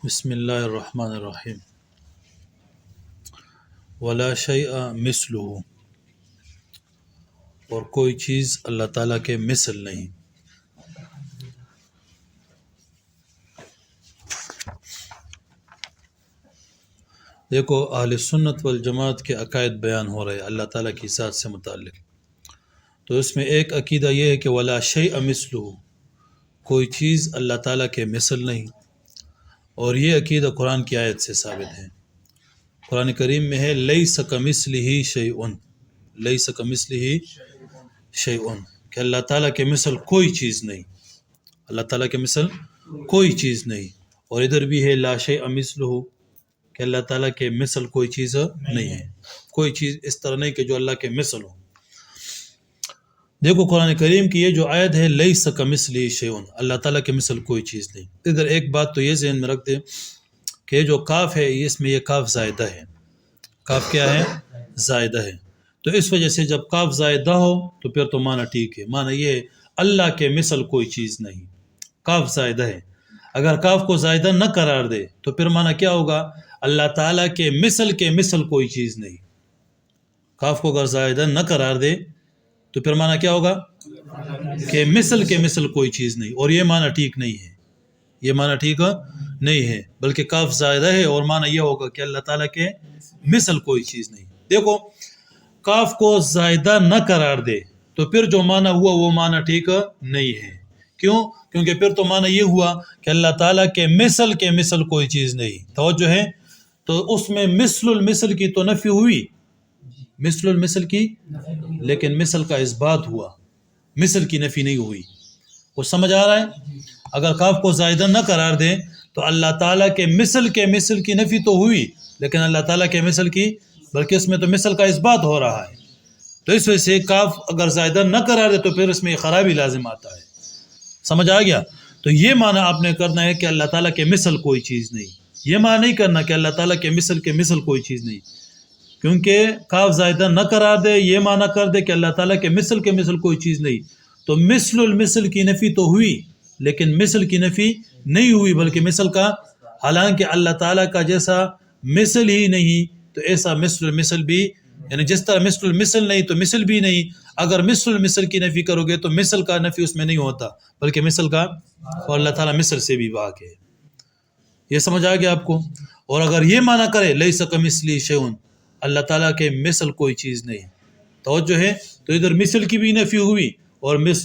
بسم اللہ الرحمن الرحیم ولا شیء مثلہ، اور کوئی چیز اللہ تعالیٰ کے مثل نہیں۔ دیکھو، اہل سنت والجماعت کے عقائد بیان ہو رہے ہیں اللہ تعالیٰ کی ذات سے متعلق، تو اس میں ایک عقیدہ یہ ہے کہ ولا شیء مثلہ، کوئی چیز اللہ تعالیٰ کے مثل نہیں، اور یہ عقیدہ قرآن کی آیت سے ثابت ہے۔ قرآن کریم میں ہے لیس کمثلہ شیء، لیس کمثلہ شیء، کہ اللہ تعالیٰ کے مثل کوئی چیز نہیں، اللہ تعالیٰ کے مثل کوئی چیز نہیں۔ اور ادھر بھی ہے لا شیء مثلہ، کہ اللہ تعالیٰ کے مثل کوئی چیز نہیں ہے، کوئی چیز اس طرح نہیں کہ جو اللہ کے مثل ہو۔ دیکھو قرآن کریم کی یہ جو آیت ہے لیس کمثلہ شیء، اللہ تعالیٰ کے مثل کوئی چیز نہیں۔ ادھر ایک بات تو یہ ذہن میں رکھ دے کہ یہ جو کاف ہے اس میں یہ کاف زائدہ ہے۔ کاف کیا ہے؟ زائدہ ہے۔ تو اس وجہ سے جب کاف زائدہ ہو تو پھر تو معنی ٹھیک ہے، معنی یہ ہے اللہ کے مثل کوئی چیز نہیں، کاف زائدہ ہے۔ اگر کاف کو زائدہ نہ قرار دے تو پھر معنی کیا ہوگا؟ اللہ تعالیٰ کے مثل کوئی چیز نہیں۔ کاف کو اگر زائدہ نہ قرار دے تو پھر معنی کیا ہوگا؟ کہ مثل کوئی چیز نہیں، اور یہ معنی ٹھیک نہیں ہے، یہ معنی ٹھیک نہیں ہے، بلکہ کاف زائدہ ہے اور معنی یہ ہوگا کہ اللہ تعالیٰ کے مثل کوئی چیز نہیں۔ دیکھو، کاف کو زائدہ نہ قرار دے تو پھر جو معنی ہوا وہ معنی ٹھیک نہیں ہے۔ کیوں؟ کیونکہ پھر تو معنی یہ ہوا کہ اللہ تعالیٰ کے مثل کوئی چیز نہیں۔ توجہ ہے؟ تو اس میں مثل المثل کی تو نفی ہوئی، مثل المثل کی، لیکن مثل کا اثبات ہوا، مثل کی نفی نہیں ہوئی۔ وہ سمجھ آ رہا ہے؟ اگر کاف کو زائدہ نہ قرار دیں تو اللہ تعالیٰ کے مثل کی نفی تو ہوئی، لیکن اللہ تعالیٰ کے مثل کی، بلکہ اس میں تو مثل کا اثبات ہو رہا ہے۔ تو اس وجہ سے کاف اگر زائدہ نہ قرار دے تو پھر اس میں خرابی لازم آتا ہے۔ سمجھ آ گیا؟ تو یہ معنی آپ نے کرنا ہے کہ اللہ تعالیٰ کے مثل کوئی چیز نہیں، یہ معنی نہیں کرنا کہ اللہ تعالیٰ کے مثل کوئی چیز نہیں، کیونکہ کاف زائدہ نہ قرار دے، یہ معنی کر دے کہ اللہ تعالیٰ کے مثل کوئی چیز نہیں، تو مثل المثل کی نفی تو ہوئی لیکن مثل کی نفی نہیں ہوئی، بلکہ مثل کا، حالانکہ اللہ تعالیٰ کا جیسا مثل ہی نہیں تو ایسا مثل المثل بھی، یعنی جس طرح مثل المثل نہیں تو مثل بھی نہیں۔ اگر مثل المثل کی نفی کرو گے تو مثل کا نفی اس میں نہیں ہوتا، بلکہ مثل کا، اور اللہ تعالیٰ مثل سے بھی پاک ہے۔ یہ سمجھ آ گیا آپ کو؟ اور اگر یہ معنی کرے لیس کمثلہ شیء، اللہ تعالیٰ کے مثل کوئی چیز نہیں، توجہ ہے؟ تو ادھر مثل کی بھی نفی ہوئی اور مثل